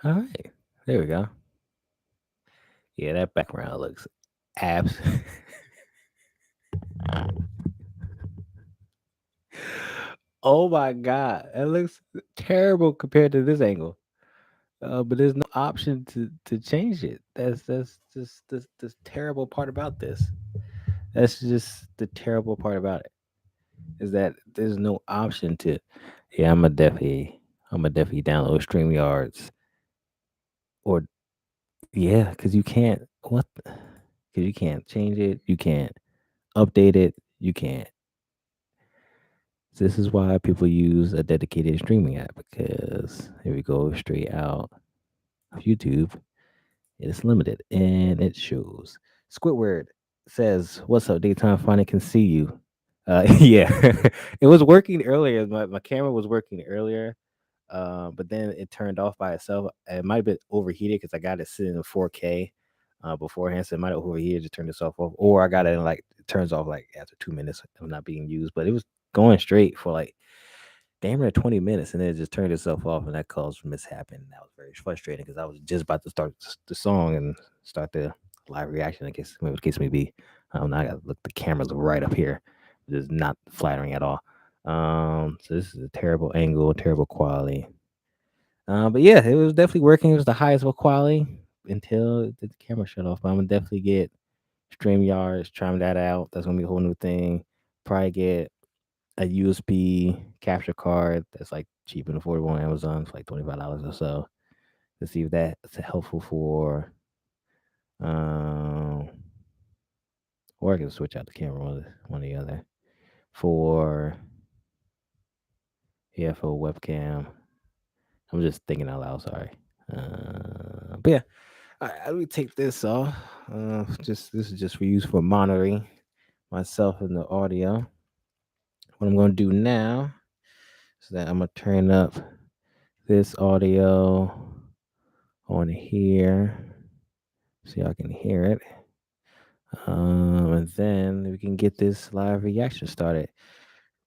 All right. There we go. Yeah, that background looks abs. Oh my god, that looks terrible compared to this angle. But there's no option to change it. That's just the terrible part about this. That's just the terrible part about it is that there's no option to. Yeah, I'm gonna definitely download StreamYards or yeah, because you can't because you can't change it, you can't update it, you can't. This is why people use a dedicated streaming app because here we go straight out of YouTube. It's limited and it shows. Squidward says, "What's up, Daytime? Finally can see you." Yeah, it was working earlier. My camera was working earlier, but then it turned off by itself. It might have been overheated because I got it sitting in 4K beforehand, so it might have overheated to turn this off. Or I got it in like it turns off like after 2 minutes of not being used, but it was going straight for like damn near 20 minutes, and then it just turned itself off, and that caused mishap, and that was very frustrating because I was just about to start the song and start the live reaction. I guess maybe the case may be. Now I got to look. The camera's right up here. It's not flattering at all. So this is a terrible angle, terrible quality. But yeah, it was definitely working. It was the highest of quality until the camera shut off. But I'm gonna definitely get StreamYards, trying that out. That's gonna be a whole new thing. Probably get a USB capture card that's like cheap and affordable on Amazon. It's like $25 or so. To see if that's helpful for um or I can switch out the camera one or the other. For yeah, for webcam. I'm just thinking out loud, sorry. But yeah, let me take this off. Just this is just for use for monitoring myself and the audio. What I'm gonna do now is that I'm gonna turn up this audio on here so y'all can hear it. And then we can get this live reaction started.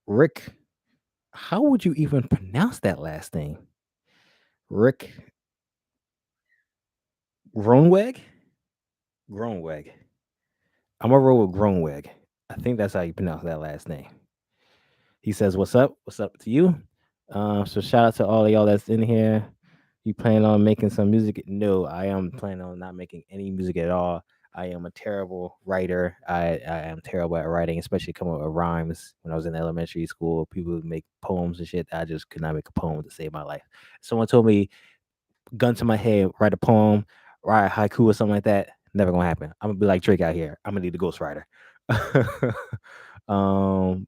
Rick, how would you even pronounce that last name? Rick Gronweg? Gronweg. I'm gonna roll with Gronweg. I think that's how you pronounce that last name. He says, "What's up? What's up to you?" So shout out to all of y'all that's in here. You plan on making some music? No, I am planning on not making any music at all. I am a terrible writer. I am terrible at writing, especially coming up with rhymes. When I was in elementary school, people would make poems and shit. I just could not make a poem to save my life. Someone told me, gun to my head, write a poem, write a haiku or something like that. Never gonna happen. I'm gonna be like Drake out here. I'm gonna need a ghostwriter. um,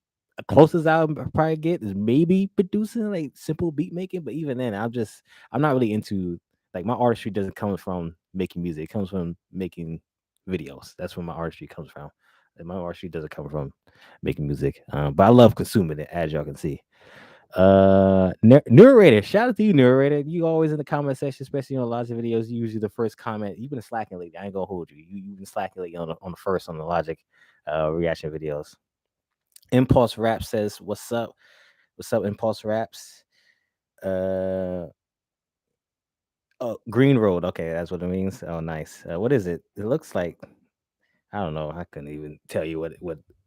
closest I'll probably get is maybe producing like simple beat making, but even then, I'm not really into like my artistry doesn't come from making music. It comes from making videos. That's where my artistry comes from. And my artistry doesn't come from making music. But I love consuming it, as y'all can see. Narrator, shout out to you, narrator. You always in the comment section, especially on Logic videos. You usually the first comment. You've been slacking lately. I ain't gonna hold you. You've been slacking lately on the first on the Logic reaction videos. Impulse Rap says, "What's up? What's up, Impulse Raps?" Uh, oh, Green Road. Okay, that's what it means. Oh, nice. What is it? It looks like I don't know. I couldn't even tell you what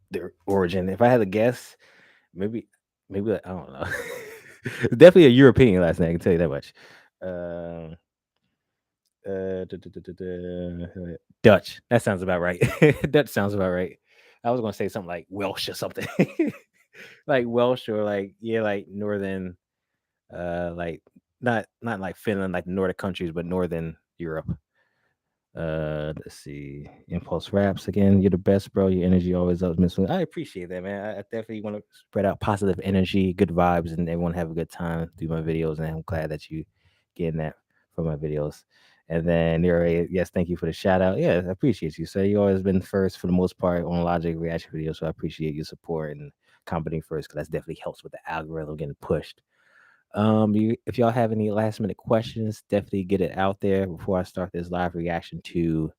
the origin. If I had to guess, maybe I don't know. It's definitely a European last name. I can tell you that much. Uh, Dutch. That sounds about right. Dutch sounds about right. I was gonna say something like Welsh or something, like Welsh or like yeah, like northern, like not like Finland, like Nordic countries, but northern Europe. Let's see. Impulse Raps again. You're the best, bro. Your energy always up, Miss. I appreciate that, man. I definitely want to spread out positive energy, good vibes, and everyone have a good time through my videos. And I'm glad that you getting that from my videos. And then you're yes, thank you for the shout out. Yeah, I appreciate you. So you always been first for the most part on Logic reaction videos. So I appreciate your support and commenting first because that definitely helps with the algorithm getting pushed. If y'all have any last minute questions, definitely get it out there before I start this live reaction to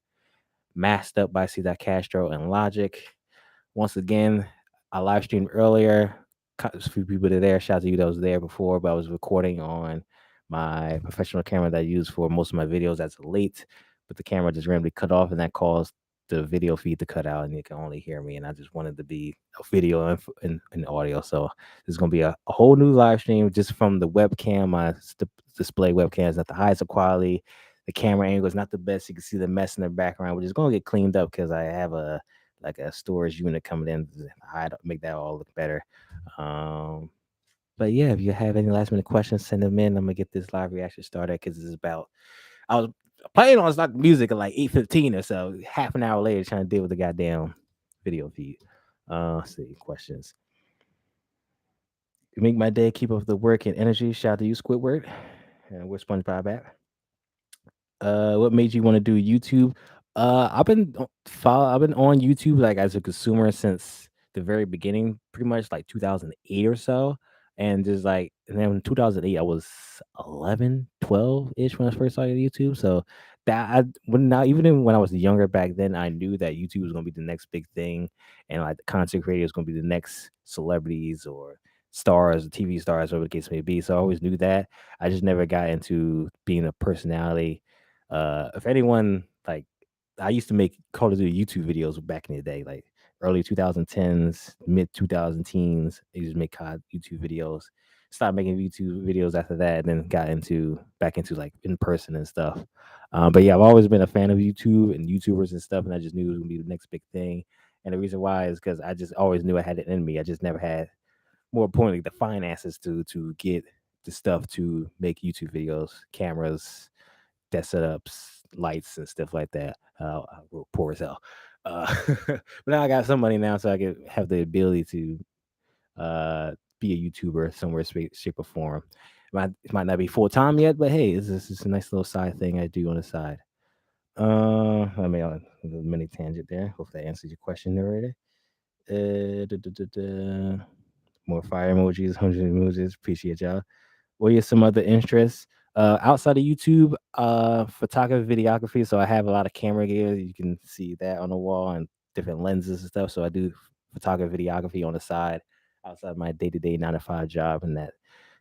Masked Up by C. Castro and Logic. Once again, I live streamed earlier. A few people that are there. Shout out to you that was there before, but I was recording on my professional camera that I use for most of my videos as late, but the camera just randomly cut off, and that caused the video feed to cut out, and you can only hear me. And I just wanted to be a video and audio. So there's gonna be a whole new live stream just from the webcam. My display webcam is not the highest of quality. The camera angle is not the best. You can see the mess in the background, which is gonna get cleaned up because I have a like a storage unit coming in to make that all look better. Um, but yeah, if you have any last minute questions, send them in. I'm gonna get this live reaction started because this is about. I was planning on starting music at like 8:15 or so. Half an hour later, trying to deal with the goddamn video feed. Let's see questions. You make my day. Keep up the work and energy. Shout out to you, Squidward. And we're SpongeBob at. What made you want to do YouTube? I've been on YouTube like as a consumer since the very beginning, pretty much like 2008 or so. And just like and then in 2008 I was 11, 12 ish when I first started YouTube. So that I when now even when I was younger back then, I knew that YouTube was gonna be the next big thing, and like the content creators gonna be the next celebrities or stars, TV stars, whatever the case may be. So I always knew that. I just never got into being a personality. If anyone like I used to make Call of Duty YouTube videos back in the day, like early 2010s, mid 2000 teens. I used to make COD YouTube videos. Stopped making YouTube videos after that, and then got into back into like in person and stuff. But yeah, I've always been a fan of YouTube and YouTubers and stuff, and I just knew it was gonna be the next big thing. And the reason why is because I just always knew I had it in me. I just never had, more importantly, the finances to get the stuff to make YouTube videos, cameras, desk setups, lights, and stuff like that. We're poor as hell. But now I got some money now, so I can have the ability to uh, be a YouTuber somewhere, shape, or form. It might not be full time yet, but hey, this is a nice little side thing I do on the side. I mean, a mini tangent there. Hope that answers your question already. Da, da, da, da. More fire emojis, 100 emojis. Appreciate y'all. What are some other interests? Outside of YouTube, photography, videography. So I have a lot of camera gear. You can see that on the wall and different lenses and stuff. So I do photography, videography on the side outside my day-to-day 9 to 5 job, and that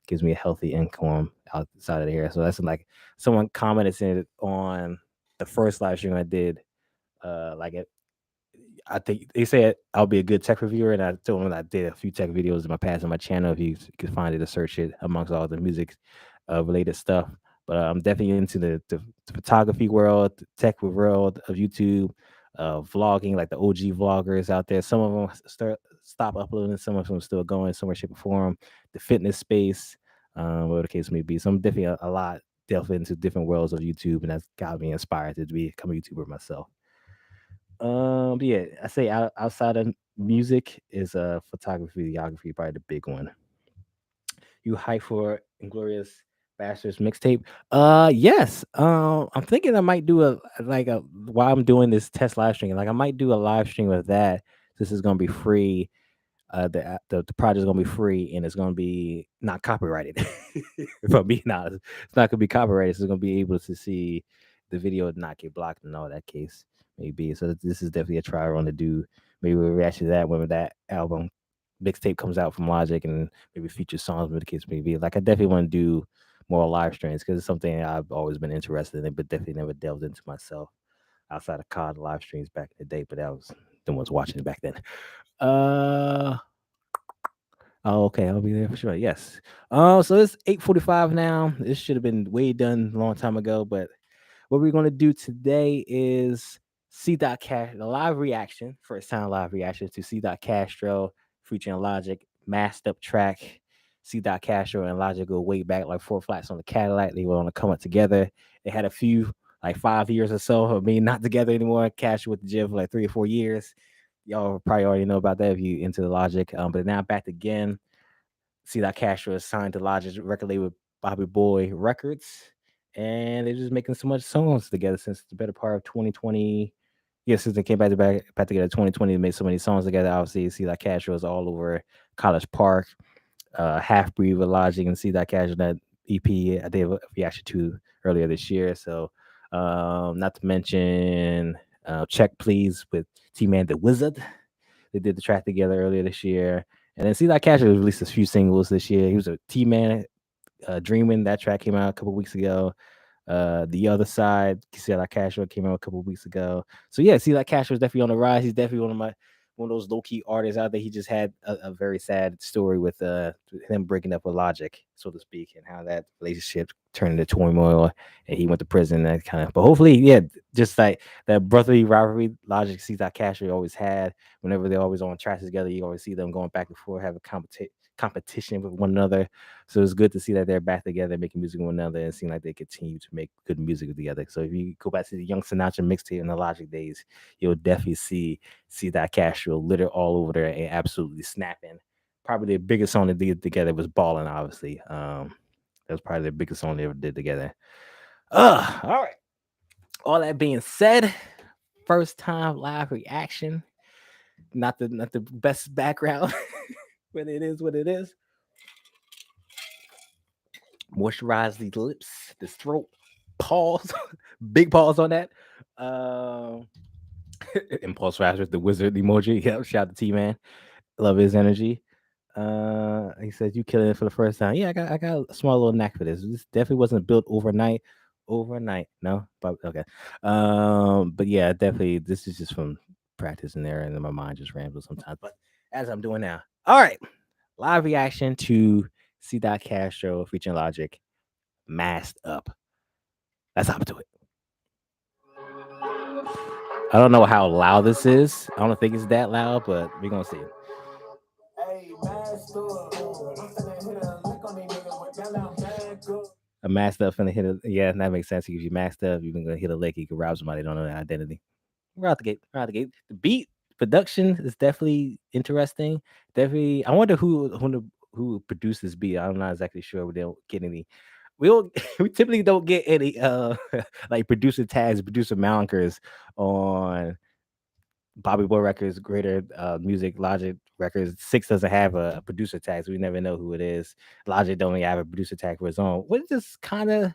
gives me a healthy income outside of here. So that's like someone commented it on the first live stream I did. Like I think they said I'll be a good tech reviewer, and I told them that I did a few tech videos in my past on my channel. If you could find it to search it amongst all the music related stuff. But I'm definitely into the photography world, the tech world of YouTube, vlogging, like the OG vloggers out there. Some of them stop uploading, some of them still going somewhere, shape, or form. The fitness space, whatever the case may be. So I'm definitely a lot delved into different worlds of YouTube, and that's got me inspired to become a YouTuber myself. Yeah, I say outside of music is photography, videography, probably the big one. You hype for Inglorious Bastards mixtape? Yes. I'm thinking I might do a while I'm doing this test live stream. Like I might do a live stream of that. This is gonna be free. The project is gonna be free and it's gonna be not copyrighted. If I'm being honest, it's not gonna be copyrighted. So it's gonna be able to see the video and not get blocked and all that case maybe. So this is definitely a try run to do. Maybe we'll react to that when that album mixtape comes out from Logic and maybe feature songs, whatever the case may be. Like I definitely want to do more live streams because it's something I've always been interested in, but definitely never delved into myself outside of COD live streams back in the day. But that was the ones watching it back then. Uh Oh, okay, I'll be there for sure. Yes. So it's 8:45 now. This should have been way done a long time ago, but what we're going to do today is C. Cash, the live reaction, first time live reaction to C. Castro featuring Logic, masked up track. C. Castro and Logic go way back like four flats on the Cadillac. They were on to come up together. They had a few, like 5 years or so of being not together anymore. Castro with the Jiv for like 3 or 4 years. Y'all probably already know about that if you into the Logic. But now back again. See that Castro is signed to Logic's record label Bobby Boy Records, and they're just making so much songs together since the better part of 2020. Yeah, since they came back together 2020, they made so many songs together. Obviously, see that Castro is all over College Park, Half Breed with Logic, and see that Castro that EP I did a reaction to earlier this year. So, not to mention Check Please with T Man the Wizard. They did the track together earlier this year. And then see that Castro released a few singles this year. He was a T Man Dreaming, that track came out a couple weeks ago. The Other Side, See That Castro came out a couple weeks ago. So yeah, See That Castro is definitely on the rise. He's definitely one of those low key artists out there. He just had a very sad story with him breaking up with Logic, so to speak, and how that relationship turned into turmoil, and he went to prison. That kind of, but hopefully, yeah, just like that brotherly rivalry Logic sees that Castro always had. Whenever they're always on tracks together, you always see them going back and forth, have a competition with one another. So it's good to see that they're back together, making music with one another, and seem like they continue to make good music together. So if you go back to the Young Sinatra mixtape in the Logic days, you'll definitely see that Castro litter all over there and absolutely snapping. Probably the biggest song they did together was Ballin', obviously. That was probably the biggest song they ever did together. All right. All that being said, first time live reaction. Not the best background, but it is what it is. Moisturize these lips, this throat. Pause. Big pause on that. Um Impulse Faster, the wizard emoji. Yeah, shout out to T-Man. Love his energy. He said you killing it for the first time. Yeah, I got a small little knack for this. This definitely wasn't built overnight. Overnight, no, but okay. But yeah, definitely this is just from practice in there, and then my mind just rambles sometimes. But as I'm doing now, all right, live reaction to C. Castro featuring Logic, Masked Up. Let's hop to it. I don't know how loud this is. I don't think it's that loud, but we're gonna see. A masked up finna hit a, yeah, that makes sense. If you masked up, you're gonna hit a lick, you can rob somebody, don't know their identity. We're out the gate. We're out the gate. The beat production is definitely interesting. Definitely, I wonder who produced this beat. I'm not exactly sure. We don't get any. We don't. We typically don't get any like producer tags, producer mounkers on Bobby Boy Records, Greater Music, Logic Records. Six doesn't have a producer tag, so we never know who it is. Logic don't even have a producer tag for his own, which is kind of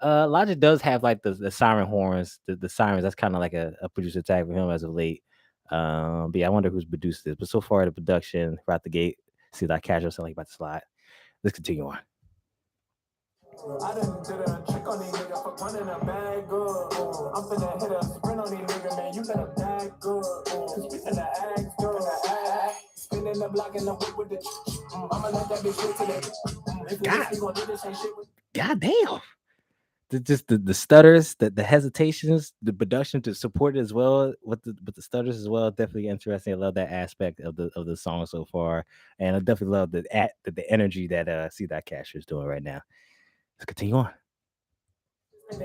Logic does have like the siren horns, the sirens. That's kind of like a producer tag for him as of late. But yeah, I wonder who's produced this. But so far, the production right out the gate, see that casual sound like about to slide. Let's continue on. I done did a trick on these niggas for running a bag good. I'm finna hit a sprint on these niggas, man. You better bag good. Cause we finna act good. Spinning the block and the whip with the I'ma let that bitch hit to the God damn. The stutters, the hesitations, the production to support it as well with the stutters as well. Definitely interesting. I love that aspect of the song so far, and I definitely love the energy that See That Cash is doing right now. Let's continue on. Ooh. My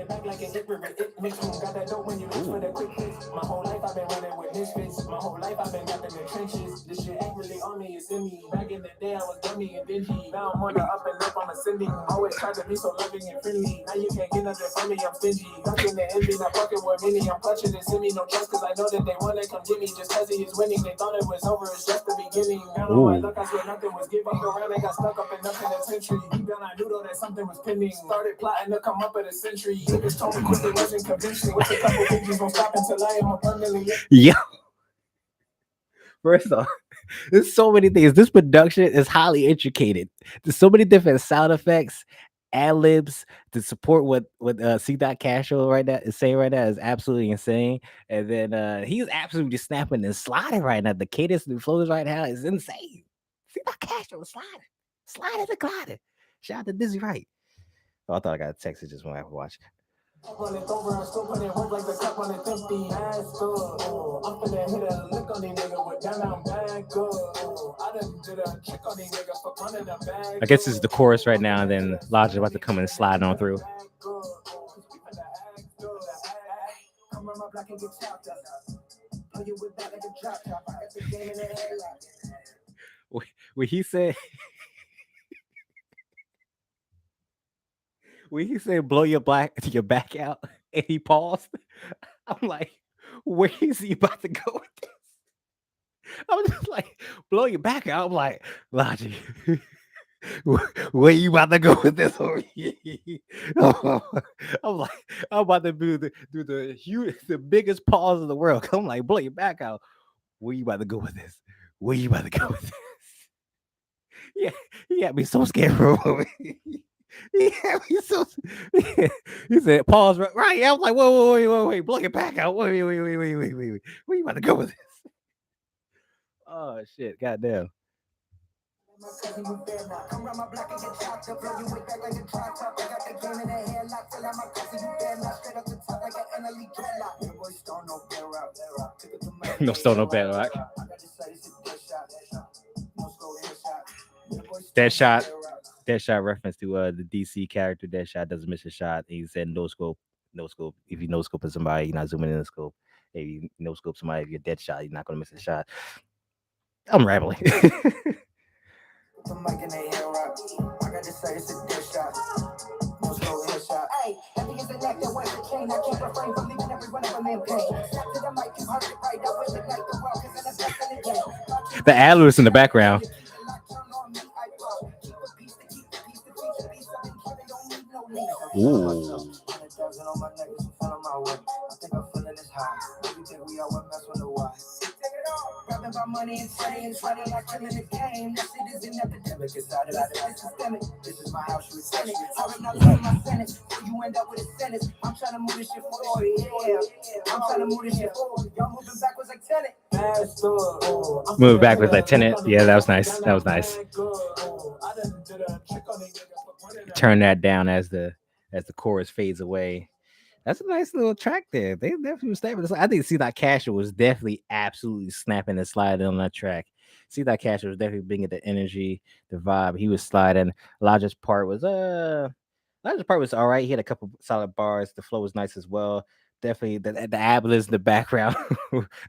whole life I've been running with misfits. My whole life I've been up in the trenches. This shit ain't really on me, it's in me. Back in the day I was dummy and dingy. Now I'm on the up and up, I'm ascending. Always tried to be so loving and friendly. Now you can't get nothing from me, I'm stingy. Ducking the envy, not fucking with many. I'm clutching and send me no trust, cause I know that they wanna come get me just cause he is winning. They thought it was over, it's just the beginning. Now I look, I swear nothing was giving. Around, they got stuck up in the penitentiary. Deep down I knew though that something was pending. Started plotting to come up at a century. Niggas told me quit, they wasn't convinced me. With a couple figures, won't stop until I am abundantly. Yeah. First off, there's so many things. This production is highly intricated. There's so many different sound effects, ad libs to support what C. Castro right now is saying right now is absolutely insane. And then he's absolutely snapping and sliding right now. The cadence and the flows right now is insane. C. Castro is sliding and gliding. Shout out to Dizzy Wright. Oh, I thought I got a text. It just went after watch. Run it over, I'm still putting work like the cup on it empty. Ass good. I'm finna hit a lick on these niggas with down, I'm bad good. I done did a trick on these niggas for running a bag. I guess this is the chorus right now, and then Logic about to come and slide on through. When he said when he said blow your back out and he paused, I'm like, where is he about to go with this? I was just like, blow your back out. I'm like, Logic, where you about to go with this? I'm like, I'm about to do the biggest pause in the world. I'm like, blow your back out. Where you about to go with this? Where you about to go with this? Yeah, he had me so scared for a moment. Yeah, he's so. He said, "Pause." Right. Yeah, I was like, "Whoa, whoa, wait, wait, wait, block it back out. Wait. Where you about to go with this?" Oh shit! Goddamn. No stone, no bedrock. Deadshot. Deadshot reference to the DC character. Deadshot doesn't miss a shot. He said no scope, no scope. If you no scope at somebody, you're not zooming in the scope. If you no scope somebody, if you're dead shot, you're not gonna miss a shot. I'm rambling. The ad-libs in the background. Ooh. Move backwards like tenant. Yeah, that was nice. That was nice. Turn that down as the chorus fades away. That's a nice little track there. They definitely was snapping. I think See That Castro was definitely absolutely snapping and sliding on that track. See That Castro was definitely bringing the energy, the vibe. He was sliding. Logic's part was all right. He had a couple solid bars. The flow was nice as well. Definitely the ad-libs in the background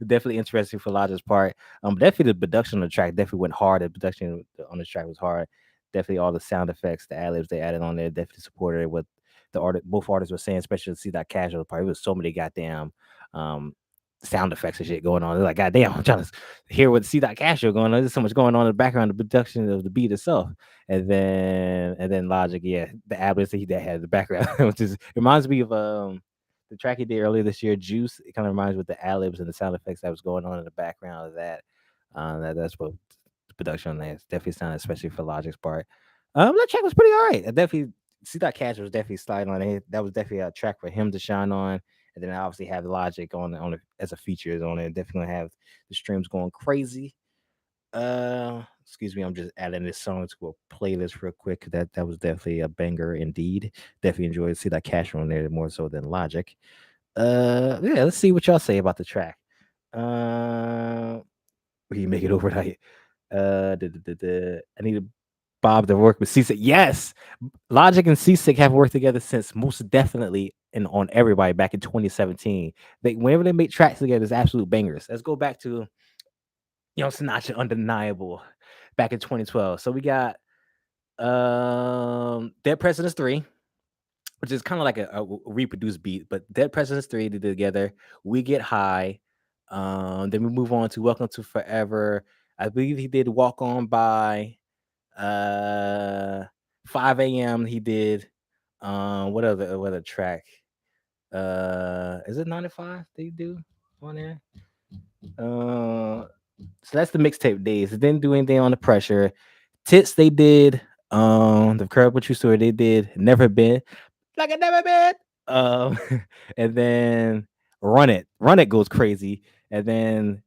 definitely interesting for Logic's part. Definitely the production on the track definitely went hard. The production on the track was hard. Definitely all the sound effects, the ad-libs they added on there definitely supported what both artists were saying, especially the See That Casual part. It was so many goddamn um sound effects and shit going on. They're like, goddamn, I'm trying to hear what See That Casual going on. There's so much going on in the background, the production of the beat itself. And then Logic, yeah, the ad-libs that had in the background, which is reminds me of the track he did earlier this year, Juice. It kind of reminds me of the ad-libs and the sound effects that was going on in the background of that. That's what the production on there definitely sounded, especially for Logic's part. That track was pretty all right. I definitely See That Cash was definitely sliding on it. That was definitely a track for him to shine on. And then I obviously have Logic on it as a feature on it. Definitely gonna have the streams going crazy. Excuse me, I'm just adding this song to a playlist real quick. That was definitely a banger indeed. Definitely enjoyed See That Cash on there more so than Logic. Yeah, let's see what y'all say about the track. Will you make it overnight? I need Bob to work with Seasick. Yes, Logic and Seasick have worked together since most definitely and on everybody back in 2017. Whenever they make tracks together, it's absolute bangers. Let's go back to Sinatra, Undeniable, back in 2012. So we got Dead Presidents 3, which is kind of like a reproduced beat, but Dead Presidents 3 they did together. We Get High. Then we move on to Welcome to Forever. I believe he did Walk On By. uh 5 a.m. he did. What other track? Is it 95 they do on there? So that's the mixtape days. It didn't do anything on The Pressure. Tits they did. The Curb What You Story they did. Never Been Like I Never Been. Um, and then Run It goes crazy. And then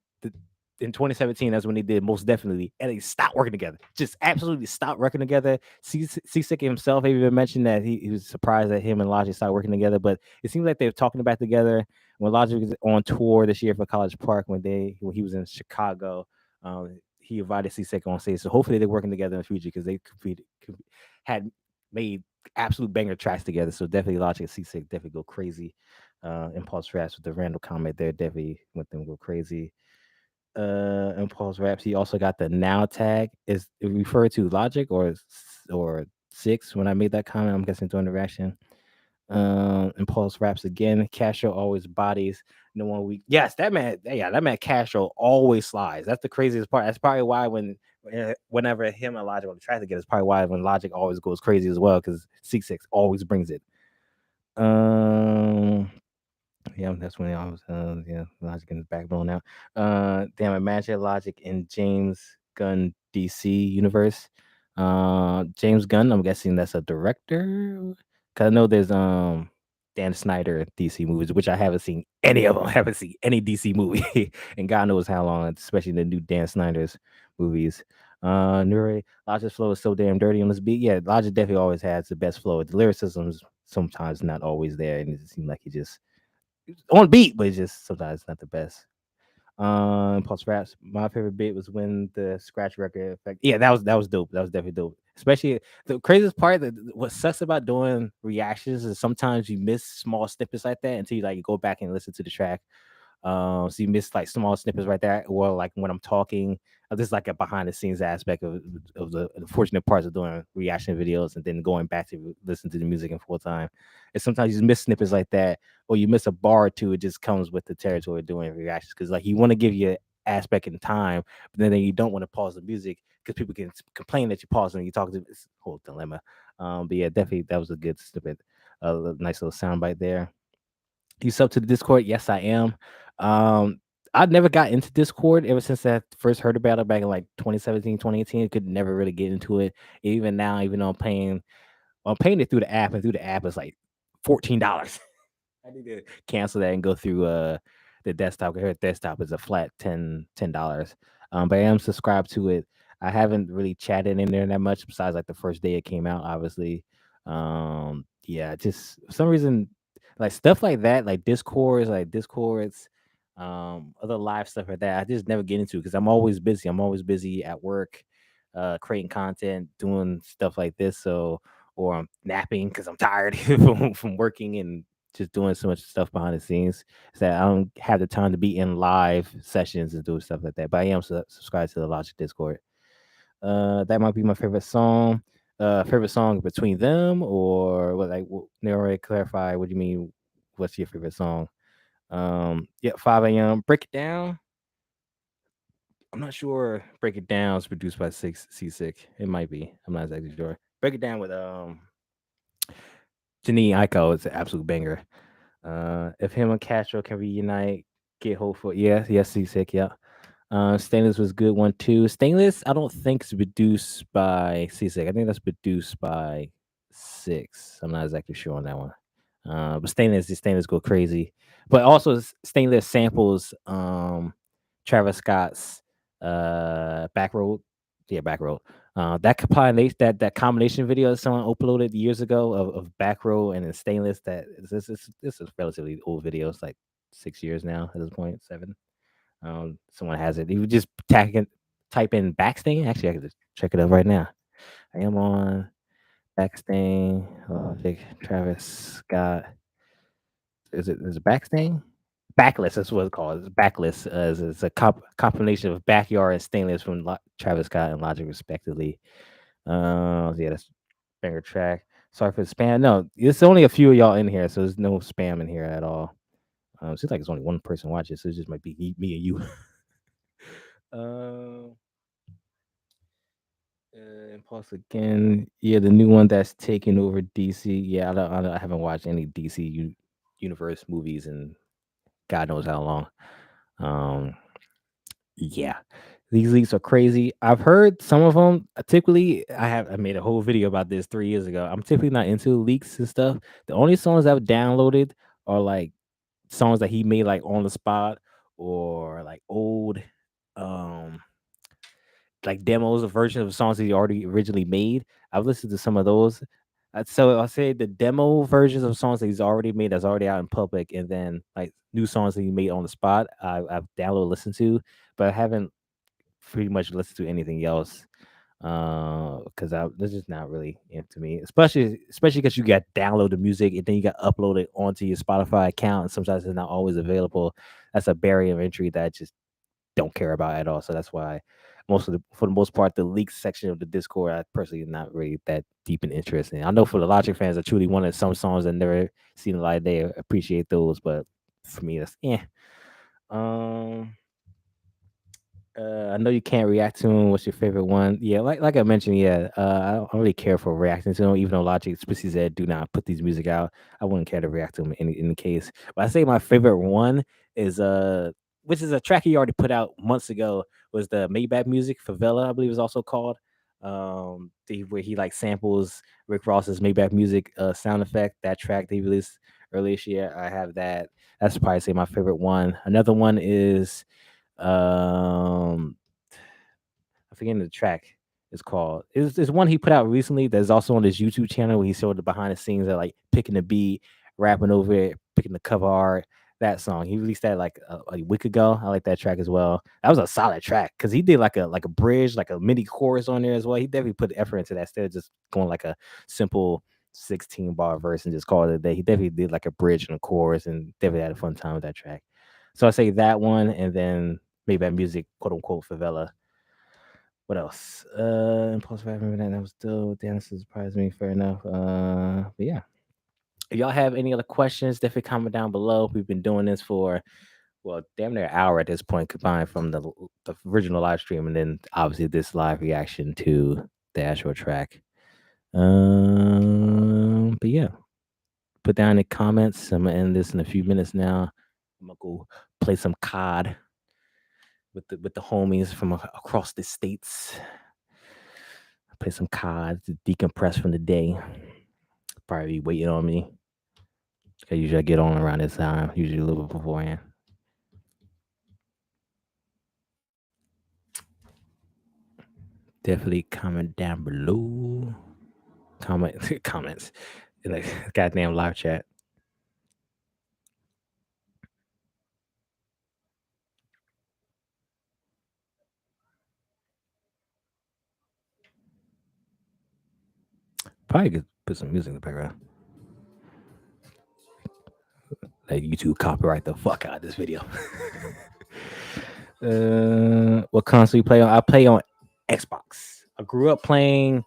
in 2017, that's when they did Most Definitely, and they stopped working together. Just absolutely stopped working together. Seasick himself even mentioned that he was surprised that him and Logic stopped working together, but it seems like they were talking about together when Logic was on tour this year for College Park when he was in Chicago. He invited Seasick on stage, so hopefully they're working together in the future because they had made absolute banger tracks together. So definitely Logic and Seasick definitely go crazy. Impulse Raps with the random comment there definitely went them go crazy. Impulse Raps. He also got the now tag. Is it referred to Logic or Six when I made that comment? I'm guessing during the reaction. Impulse Raps again. Castro always bodies. No one weak. Yes, that man. Yeah, that man Castro always slides. That's the craziest part. That's probably why whenever him and Logic on the track together, it's probably why when Logic always goes crazy as well because C6 always brings it. Um, yeah, that's when I was Logic in his backbone now. Damn, imagine Logic in James Gunn DC universe. James Gunn, I'm guessing that's a director. Cause I know there's Dan Snyder DC movies, which I haven't seen any of them. I haven't seen any DC movie, and God knows how long, especially the new Dan Snyder's movies. Nuri, Logic's flow is so damn dirty on this beat. Yeah, Logic definitely always has the best flow. The lyricism's sometimes not always there, and it seems like he just on beat, but it's just sometimes not the best. Plus raps. My favorite bit was when the scratch record effect. Yeah, that was dope. That was definitely dope. Especially the craziest part. That what sucks about doing reactions is sometimes you miss small snippets like that until you like go back and listen to the track. So you miss like small snippets right there, or like when I'm talking, this is like a behind the scenes aspect of the unfortunate parts of doing reaction videos and then going back to listen to the music in full time. And sometimes you miss snippets like that, or you miss a bar or two. It just comes with the territory of doing reactions because like you want to give you aspect in time, but then you don't want to pause the music because people can complain that you pause when you talk to this whole dilemma. But yeah, definitely that was a good snippet, a nice little soundbite there. You sub to the Discord? Yes, I am. I never got into Discord ever since I first heard about it back in like 2017, 2018. Could never really get into it. Even now, even though I'm paying it through the app, and through the app it's like $14. I need to cancel that and go through the desktop. Here at desktop is a flat $10. But I am subscribed to it. I haven't really chatted in there that much besides like the first day it came out, obviously. Yeah, just for some reason like stuff like that, like Discords, other live stuff like that. I just never get into because I'm always busy. I'm always busy at work, creating content, doing stuff like this. So or I'm napping because I'm tired from working and just doing so much stuff behind the scenes is that I don't have the time to be in live sessions and do stuff like that. But I am subscribed to the Logic Discord. That might be my favorite song. Favorite song between them or what? Like, narrow clarify. What do you mean? What's your favorite song? Yeah, 5 a.m. Break it down. I'm not sure. Break it down is produced by Six C Sick. It might be. I'm not exactly sure. Break it down with Janine Aiko. It's an absolute banger. If him and Castro can reunite, get hopeful. Yeah, yes, Seasick, yeah. Stainless was good one too. Stainless, I don't think is produced by Seasick. I think that's produced by Six. I'm not exactly sure on that one. But Stainless go crazy. But also Stainless samples Travis Scott's Back Road. Yeah, Back Road. That combination that combination video that someone uploaded years ago of Back Row and then Stainless. This is relatively old video. It's like 6 years now at this point, 7. Someone has it. You would just type in Backstain. Actually, I can just check it up right now. I am on Backstain. Big Travis Scott. Is it Backstain? Backlist. That's what it's called. It's Backlist. It's a combination of Backyard and Stainless from Travis Scott and Logic, respectively. Yeah, that's banger track. Sorry for the spam. No, it's only a few of y'all in here, so there's no spam in here at all. Seems like it's only one person watching, so it just might be me and you. uh, Impulse again. Yeah, the new one that's taking over DC. Yeah, I haven't watched any DC universe movies in God knows how long. Um, yeah, these leaks are crazy. I've heard some of them. Typically, I made a whole video about this 3 years ago. I'm typically not into leaks and stuff. The only songs I've downloaded are like songs that he made like on the spot or like old um like demos, a version of songs that he already originally made. I've listened to some of those. So I'll say the demo versions of songs that he's already made that's already out in public, and then like new songs that he made on the spot. I've downloaded, listened to, but I haven't pretty much listened to anything else because this is not really into me, especially because you got download the music and then you got upload it onto your Spotify account, and sometimes it's not always available. That's a barrier of entry that I just don't care about at all. So that's why for the most part, the leaks section of the Discord, I personally am not really that deep in interest in. I know for the Logic fans that truly wanted some songs that never seen the light of day, appreciate those, but for me, that's yeah. Um, I know you can't react to him. What's your favorite one? Yeah, like I mentioned, yeah. I don't really care for reacting to him, even though Logic explicitly said do not put these music out. I wouldn't care to react to him in the case. But I say my favorite one is which is a track he already put out months ago, was the Maybach music, Favela, I believe is also called. where he like samples Rick Ross's Maybach Music sound effect. That track they released earlier this year, I have that. That's probably say my favorite one. Another one is um I'm forgetting the track is called. It's one he put out recently that's also on his YouTube channel where he showed the behind the scenes of like picking the beat, rapping over it, picking the cover art. That song he released that like a week ago. I like that track as well. That was a solid track because he did like a bridge, like a mini chorus on there as well. He definitely put effort into that instead of just going like a simple 16 bar verse and just call it a day. He definitely did like a bridge and a chorus and definitely had a fun time with that track. So I say that one and then maybe that music, quote unquote, favela. What else? Impulsive. I remember that. That was still damn surprised me. Fair enough. But yeah. If y'all have any other questions, definitely comment down below. We've been doing this for well, damn near an hour at this point, combined from the original live stream and then obviously this live reaction to the actual track. But yeah, put down in the comments. I'm gonna end this in a few minutes now. I'm gonna go play some COD with the homies from across the states. Play some COD to decompress from the day. Probably be waiting on me. I usually get on around this time, usually a little bit beforehand. Definitely comment down below. Comment comments. Like goddamn live chat. Probably could put some music in the background. Like YouTube copyright the fuck out of this video. What console you play on? I play on Xbox. I grew up playing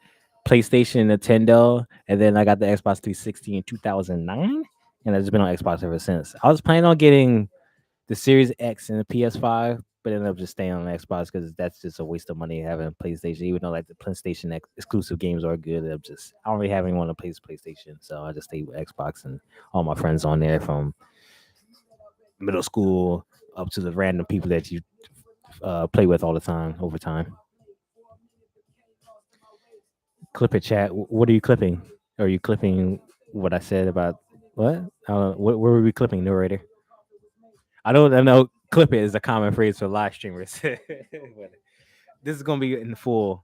PlayStation, Nintendo, and then I got the Xbox 360 in 2009, and I've just been on Xbox ever since. I was planning on getting the Series X and the PS5, but ended up just staying on Xbox because that's just a waste of money having a PlayStation. Even though like the PlayStation exclusive games are good, I don't really have anyone to play PlayStation, so I just stay with Xbox and all my friends on there from middle school up to the random people that you play with all the time over time. Clip it, chat. What are you clipping? Are you clipping what I said about what? Where were we clipping, narrator? I know. Clip it is a common phrase for live streamers. But this is gonna be in full,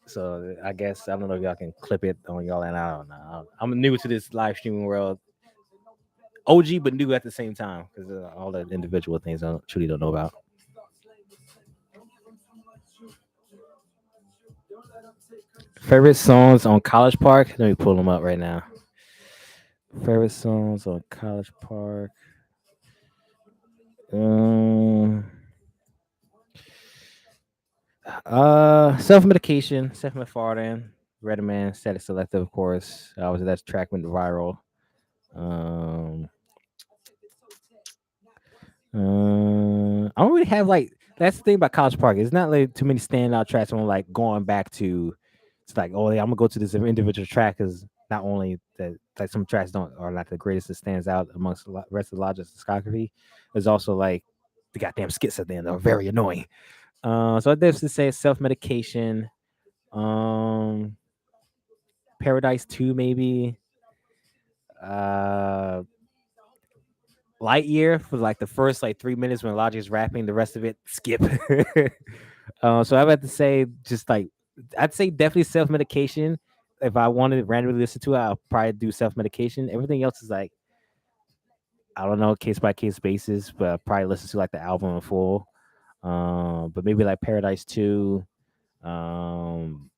so I guess I don't know if y'all can clip it on y'all, and I don't know. I'm new to this live streaming world, OG but new at the same time because all the individual things I truly don't know about. Favorite songs on College Park? Let me pull them up right now. Favorite songs on College Park. Um, Self medication, Seth MacFarlane, Redman, Static Selective, of course. Obviously, that track went viral. Um, I don't really have like that's the thing about College Park. It's not like too many standout tracks. I'm like going back to. It's like, oh yeah, I'm gonna go to this individual track because not only that like some tracks don't are not the greatest that stands out amongst the rest of the Logic's discography. There's also like the goddamn skits at the end are very annoying. So I definitely say self medication. Um, Paradise 2 maybe. Uh, Lightyear for like the first like 3 minutes when Logic's rapping. The rest of it skip. So I'd have to say just like I'd say definitely self medication. If I wanted to randomly listen to it, I'll probably do self medication. Everything else is like I don't know, case by case basis, but I'll probably listen to like the album in full. But maybe like Paradise 2. Um,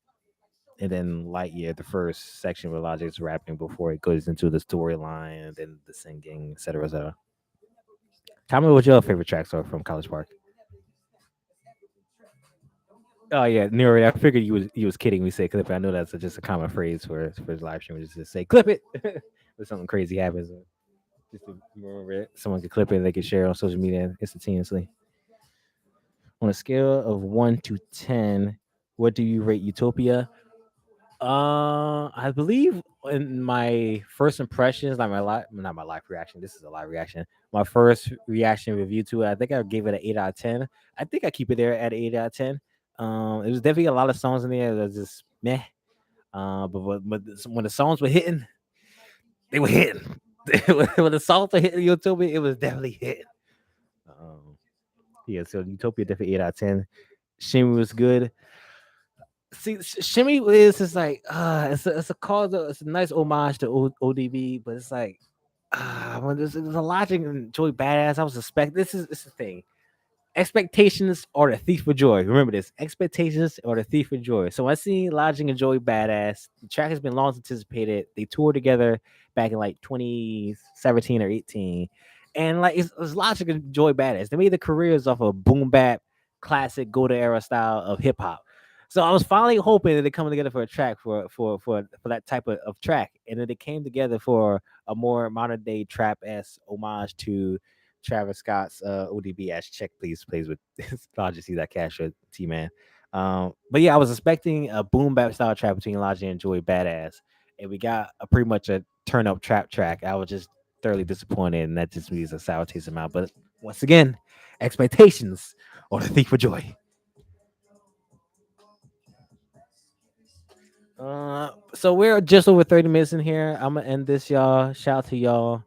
and then Lightyear, the first section where Logic's rapping before it goes into the storyline and then the singing, etc. etc. Tell me what your favorite tracks are from College Park. Oh yeah, Nero. I figured you was kidding. We say clip it. I know that's just a common phrase for his live stream. Just to say clip it when something crazy happens. Just to remember it. Someone could clip it. And they could share it on social media instantaneously. On a scale of 1 to 10, what do you rate Utopia? I believe in my first impressions, like my live, not my live reaction. This is a live reaction. My first reaction review to it, I think I gave it an 8 out of 10. I think I keep it there at 8 out of 10. It was definitely a lot of songs in there that was just meh. When the songs were hitting, they were hitting. When the songs were hitting Utopia, it was definitely hitting. Um, yeah, so Utopia definitely 8 out of 10. Shimmy was good. See, Shimmy is just like it's a nice homage to ODB, but it's like when there's a Logic and Joey Badass. I was expecting this is the thing. Expectations are the thief of joy. Remember this. Expectations are the thief of joy. So I see Logic and Joey Badass. The track has been long anticipated. They toured together back in like 2017 or 18. And like it's Logic and Joey Badass. They made their careers off of boom bap, classic golden era style of hip hop. So I was finally hoping that they come together for a track for that type of track. And then they came together for a more modern day trap s homage to Travis Scott's ODB as Check Please plays with Logic. See that Castro T Man. But yeah, I was expecting a boom bap style trap between Logic and Joey Badass, and we got a pretty much a turn up trap track. I was just thoroughly disappointed, and that just leaves a sour taste in my mouth. But once again, expectations are the thief of joy. So we're just over 30 minutes in here. I'm gonna end this, y'all. Shout out to y'all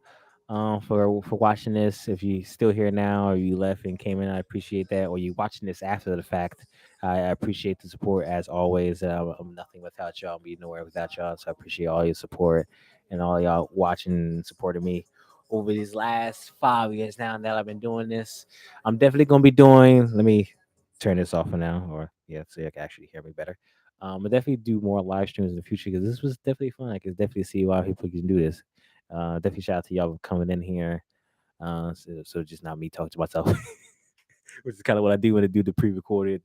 for watching this. If you still here now or you left and came in, I appreciate that. Or you watching this after the fact, I appreciate the support as always. I'm nothing without y'all. I'm be nowhere without y'all. So I appreciate all your support and all y'all watching and supporting me over these last 5 years now that I've been doing this. I'm definitely gonna be doing. Let me turn this off for now, or yeah, so you can actually hear me better. I'll definitely do more live streams in the future because this was definitely fun. I can definitely see why people can do this. Definitely shout out to y'all for coming in here. So just not me talking to myself, which is kind of what I do when I do the recorded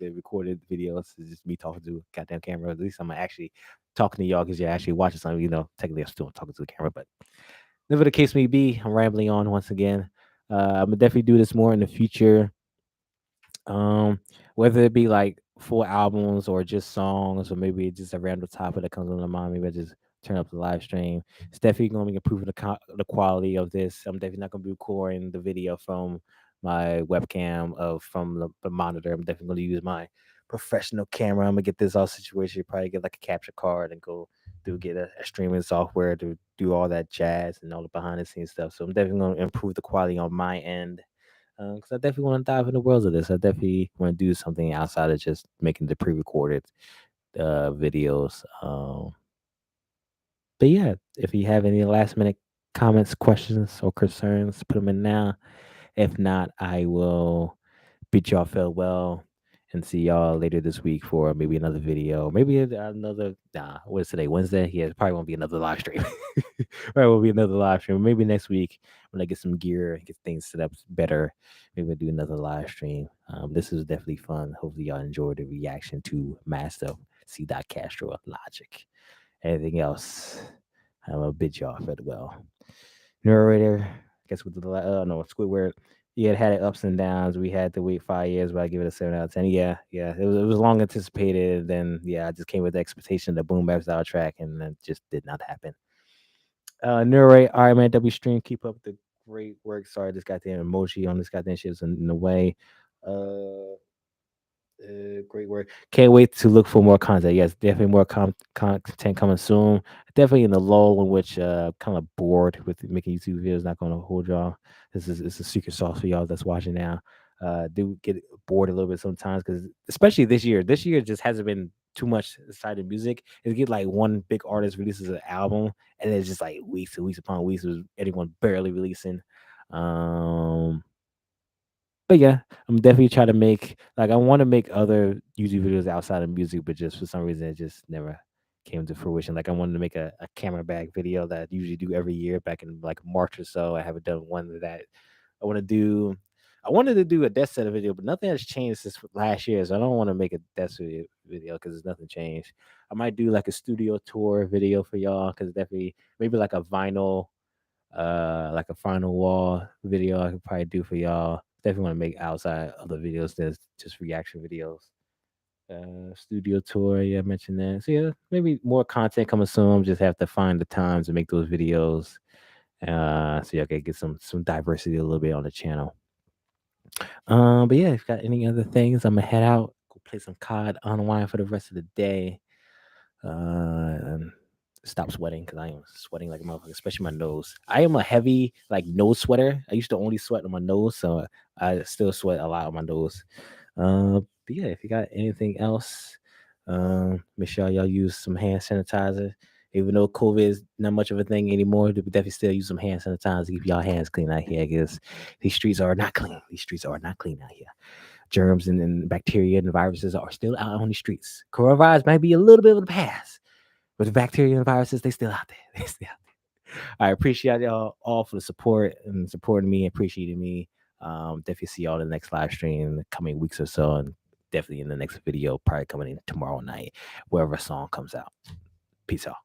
videos. It's just me talking to a goddamn camera. At least I'm actually talking to y'all because you're actually watching something. Technically I'm still talking to the camera, but never the case may be, I'm rambling on once again. I'm gonna definitely do this more in the future. Um, Whether it be like full albums or just songs, or maybe just a random topic that comes on the mind, maybe I just turn up the live stream. It's definitely going to be improving the quality of this. I'm definitely not going to be recording the video from my webcam of from the monitor. I'm definitely going to use my professional camera. I'm gonna get this all situated. Probably get like a capture card and go get a streaming software to do all that jazz and all the behind the scenes stuff. So I'm definitely going to improve the quality on my end because I definitely want to dive in the worlds of this. I definitely want to do something outside of just making the pre-recorded videos. But yeah, if you have any last minute comments, questions, or concerns, put them in now. If not, I will bid y'all farewell and see y'all later this week for maybe another video. Maybe another, what is today? Wednesday? Yeah, it probably won't be another live stream. Probably will be another live stream. Maybe next week when I get some gear, get things set up better, maybe we'll do another live stream. This was definitely fun. Hopefully y'all enjoyed the reaction to Master C. Castro Logic. Anything else? I'm a bid y'all farewell. Narrator, I guess with the no Squidward. Yeah, it had its ups and downs. We had to wait 5 years, but I give it a 7 out of 10. Yeah, yeah, it was long anticipated. Then yeah, I just came with the expectation of the boom bap style track, and that just did not happen. Narrate, all right, man. W stream, keep up the great work. Sorry, this goddamn emoji on this goddamn shit is in the way. Uh, Great work. Can't wait to look for more content. Yes, definitely more content coming soon. Definitely in the lull in which kind of bored with making YouTube videos. Not going to hold y'all. It's a secret sauce for y'all that's watching now. Do get bored a little bit sometimes because especially this year. This year just hasn't been too much side of music. It get like one big artist releases an album and it's just like weeks and weeks upon weeks with anyone barely releasing. Um but yeah, I'm definitely trying to make like I want to make other YouTube videos outside of music, but just for some reason it just never came to fruition. Like I wanted to make a camera bag video that I usually do every year back in like March or so. I haven't done one of that. I want to do. I wanted to do a death set video, but nothing has changed since last year. So I don't want to make a death video because there's nothing changed. I might do like a studio tour video for y'all because definitely maybe like a final wall video I could probably do for y'all. Definitely want to make outside other videos than just reaction videos. Studio tour, yeah, I mentioned that. So yeah, maybe more content coming soon. Just have to find the time to make those videos. So y'all can get some diversity a little bit on the channel. But yeah, if you got any other things, I'm gonna head out. Go play some COD, unwind for the rest of the day. And stop sweating because I am sweating like a motherfucker, especially my nose. I am a heavy like nose sweater. I used to only sweat on my nose, so I still sweat a lot on my nose. But yeah, if you got anything else, make sure y'all use some hand sanitizer. Even though COVID is not much of a thing anymore, we definitely still use some hand sanitizer to keep y'all hands clean out here because these streets are not clean. These streets are not clean out here. Germs and bacteria and viruses are still out on the streets. Coronavirus might be a little bit of the past, but the bacteria and viruses, they still out there. They still out there. I appreciate y'all all for the support and supporting me, appreciating me. Definitely see y'all in the next live stream in the coming weeks or so, and definitely in the next video, probably coming in tomorrow night, wherever a song comes out. Peace out.